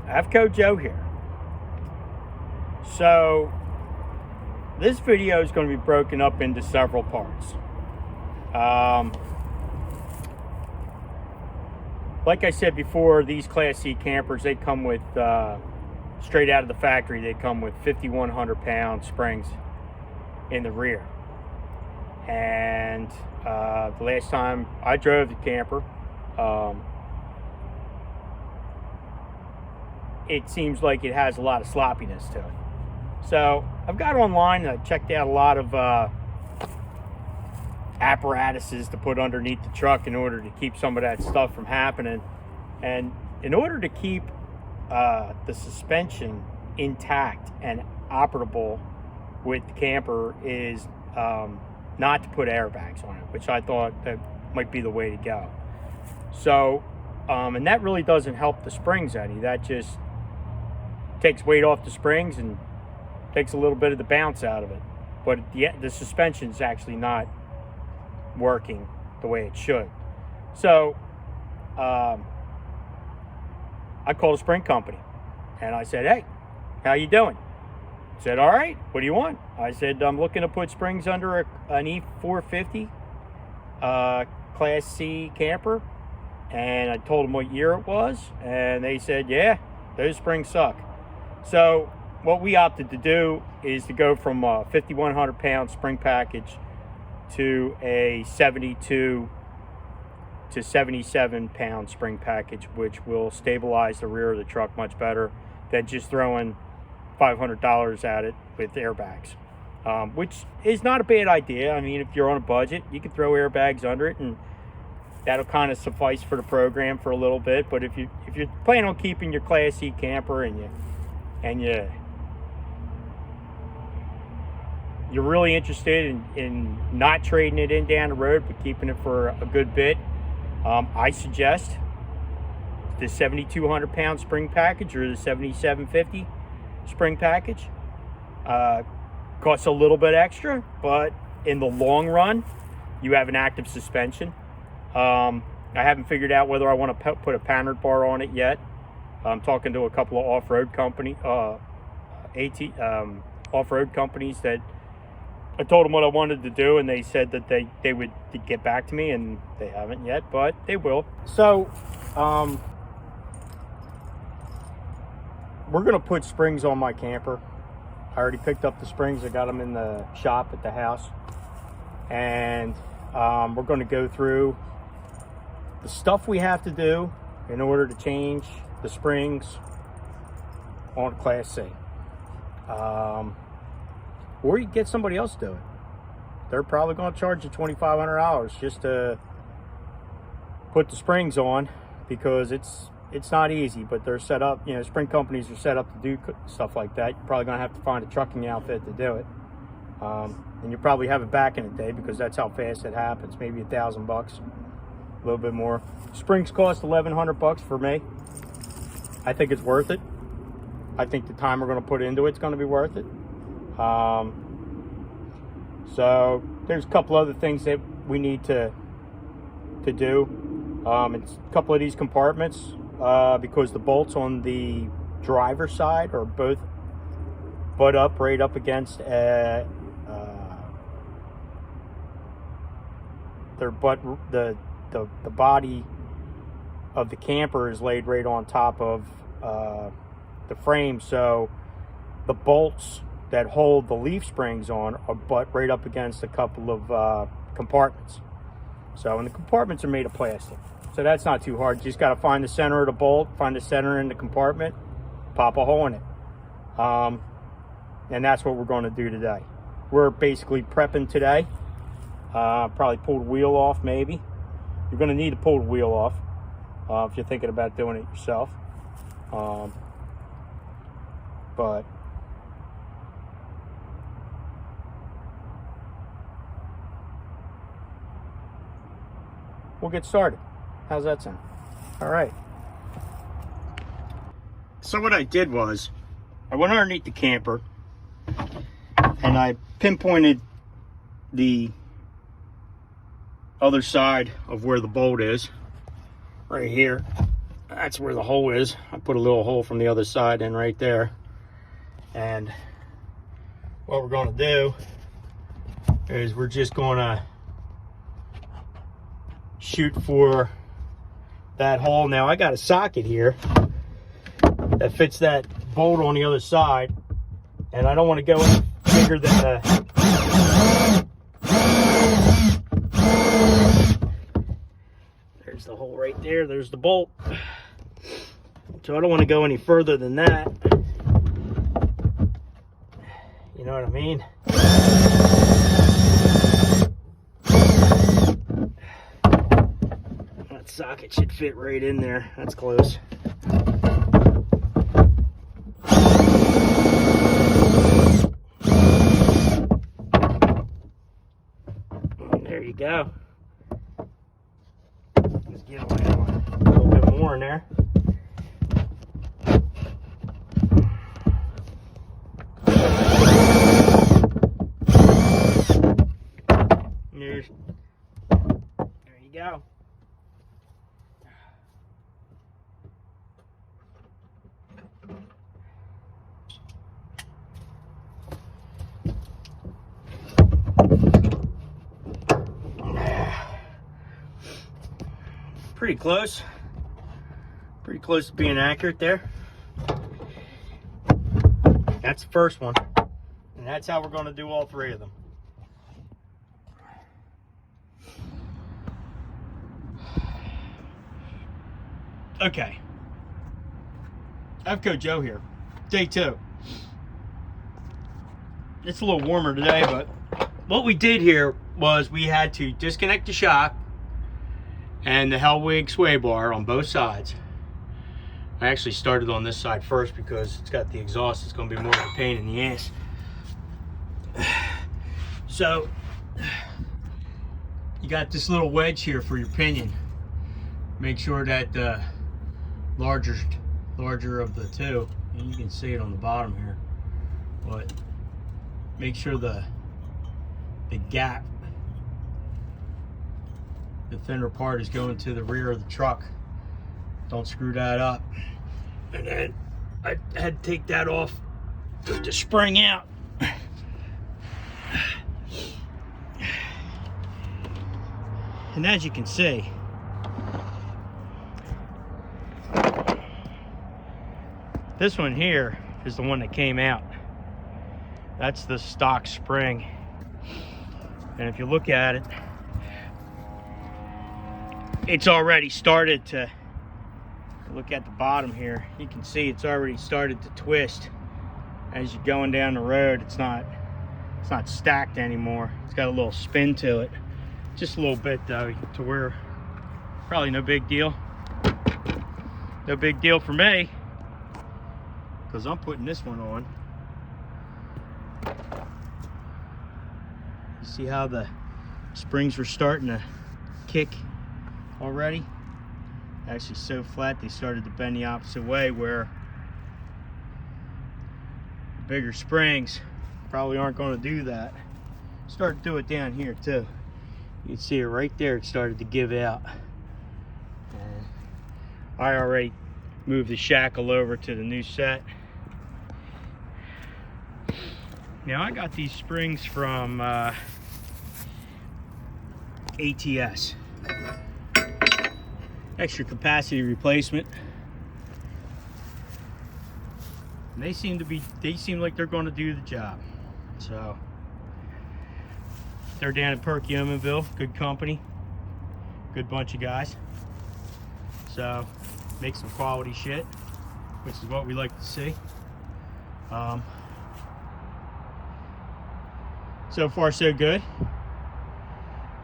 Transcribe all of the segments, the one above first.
AFCO Joe here. So this video is going to be broken up into several parts. Like I said before, these Class C campers, they come with, straight out of the factory, they come with 5,100 pound springs in the rear. And the last time I drove the camper, it seems like it has a lot of sloppiness to it. So I've got online, I checked out a lot of apparatuses to put underneath the truck in order to keep some of that stuff from happening. And in order to keep the suspension intact and operable with the camper is not to put airbags on it, which I thought that might be the way to go. So, and that really doesn't help the springs any. That just takes weight off the springs and takes a little bit of the bounce out of it. But the suspension is actually not working the way it should. So I called a spring company and I said, "Hey, how you doing?" He said, "All right, what do you want?" I said, "I'm looking to put springs under an E450 Class C camper." And I told them what year it was, and they said, "Yeah, those springs suck." So what we opted to do is to go from a 5,100 pound spring package to a 72 to 77 pound spring package, which will stabilize the rear of the truck much better than just throwing $500 at it with airbags, which is not a bad idea. I mean, if you're on a budget, you can throw airbags under it and that'll kind of suffice for the program for a little bit. But if you're planning on keeping your Class C camper and you're really interested in not trading it in down the road but keeping it for a good bit, I suggest the 7,200 pound spring package or the 7,750 spring package. Costs a little bit extra, but in the long run you have an active suspension. I haven't figured out whether I want to put a Panhard bar on it yet. I'm talking to a couple of off-road off-road companies that I told them what I wanted to do, and they said that they would get back to me, and they haven't yet, but they will. So we're gonna put springs on my camper. I already picked up the springs. I got them in the shop at the house, and we're going to go through the stuff we have to do in order to change the springs on Class C. Or you can get somebody else to do it. They're probably going to charge you $2,500 just to put the springs on, because it's not easy, but they're set up, spring companies are set up to do stuff like that. You're probably going to have to find a trucking outfit to do it. And you probably have it back in a day, because that's how fast it happens. Maybe $1,000, a little bit more. Springs cost $1,100 for me. I think it's worth it. I think the time we're going to put into it's going to be worth it. So there's a couple other things that we need to do. It's a couple of these compartments, because the bolts on the driver's side are both butt up right up against the body of the camper is laid right on top of the frame, so the bolts that hold the leaf springs on are butt right up against a couple of compartments. So, and the compartments are made of plastic, so that's not too hard. You just got to find the center of the bolt, find the center in the compartment, pop a hole in it, and that's what we're going to do today. We're basically prepping today. Probably pull the wheel off, maybe. You're going to need to pull the wheel off if you're thinking about doing it yourself. But we'll get started. How's that sound? All right. So what I did was I went underneath the camper and I pinpointed the other side of where the bolt is, right here. that's where the hole is. I put a little hole from the other side in right there. And what we're going to do is we're just going to shoot for that hole. Now I got a socket here that fits that bolt on the other side, and I don't want to go any bigger than the there's the hole right there, there's the bolt. So I don't want to go any further than that. You know what I mean? That socket should fit right in there. That's close. There you go. Let's get a little bit more in there. There you go. Pretty close. Pretty close to being accurate there. That's the first one. And that's how we're going to do all three of them. Okay. FCO Joe here. Day 2. It's a little warmer today, but what we did here was we had to disconnect the shock and the Hellwig sway bar on both sides. I actually started on this side first because it's got the exhaust. It's going to be more of a pain in the ass. So you got this little wedge here for your pinion. Make sure that the larger of the two, and you can see it on the bottom here, but make sure the gap, the thinner part, is going to the rear of the truck. Don't screw that up. And then I had to take that off with the spring out. And as you can see, this one here is the one that came out. That's the stock spring. And if you look at it, it's already started to, look at the bottom here, you can see it's already started to twist as you're going down the road. It's not stacked anymore. It's got a little spin to it. Just a little bit though, to where probably no big deal. No big deal for me, because I'm putting this one on. You see how the springs were starting to kick already? Actually so flat they started to bend the opposite way, where the bigger springs probably aren't going to do that. Start to do it down here too. You can see it right there, it started to give out. And I already moved the shackle over to the new set. Now I got these springs from ATS. Extra capacity replacement. And they seem like they're going to do the job. So they're down in Perkiomenville, good company, good bunch of guys. So make some quality shit, which is what we like to see. So far so good.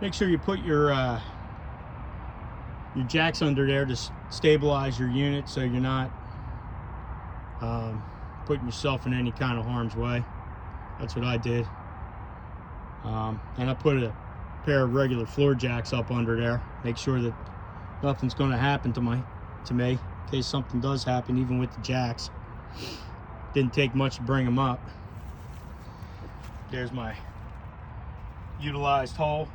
Make sure you put your jacks under there to stabilize your unit, so you're not putting yourself in any kind of harm's way. That's what I did. And I put a pair of regular floor jacks up under there. Make sure that nothing's going to happen to me in case something does happen, even with the jacks. Didn't take much to bring them up. There's my utilized hole.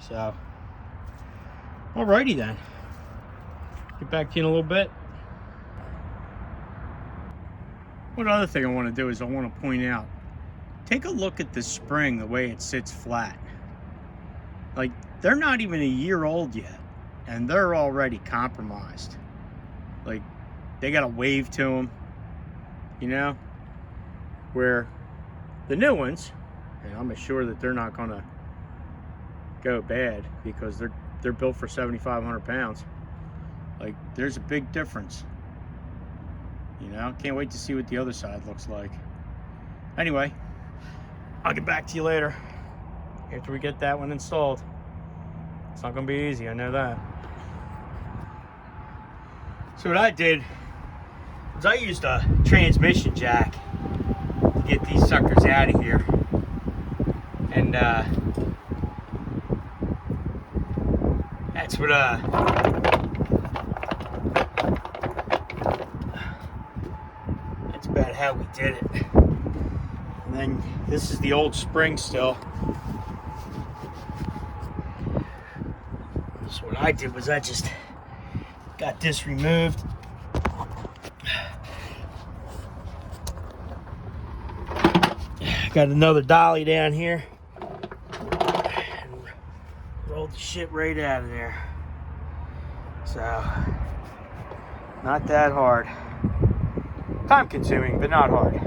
So alrighty then. Get back to you in a little bit. One other thing I want to do is I want to point out, take a look at the spring, the way it sits flat. Like, they're not even a year old yet, and they're already compromised. Like, they got a wave to them, you know? Where the new ones, and I'm sure that they're not gonna go bad because they're built for 7,500 pounds. Like, there's a big difference. You know, can't wait to see what the other side looks like. Anyway, I'll get back to you later after we get that one installed. It's not gonna be easy, I know that. So what I did was I used a transmission jack to get these suckers out of here. And that's what that's about how we did it. And then this is the old spring still. So what I did was I just got this removed. Got another dolly down here. And rolled the shit right out of there. So, not that hard. Time consuming, but not hard.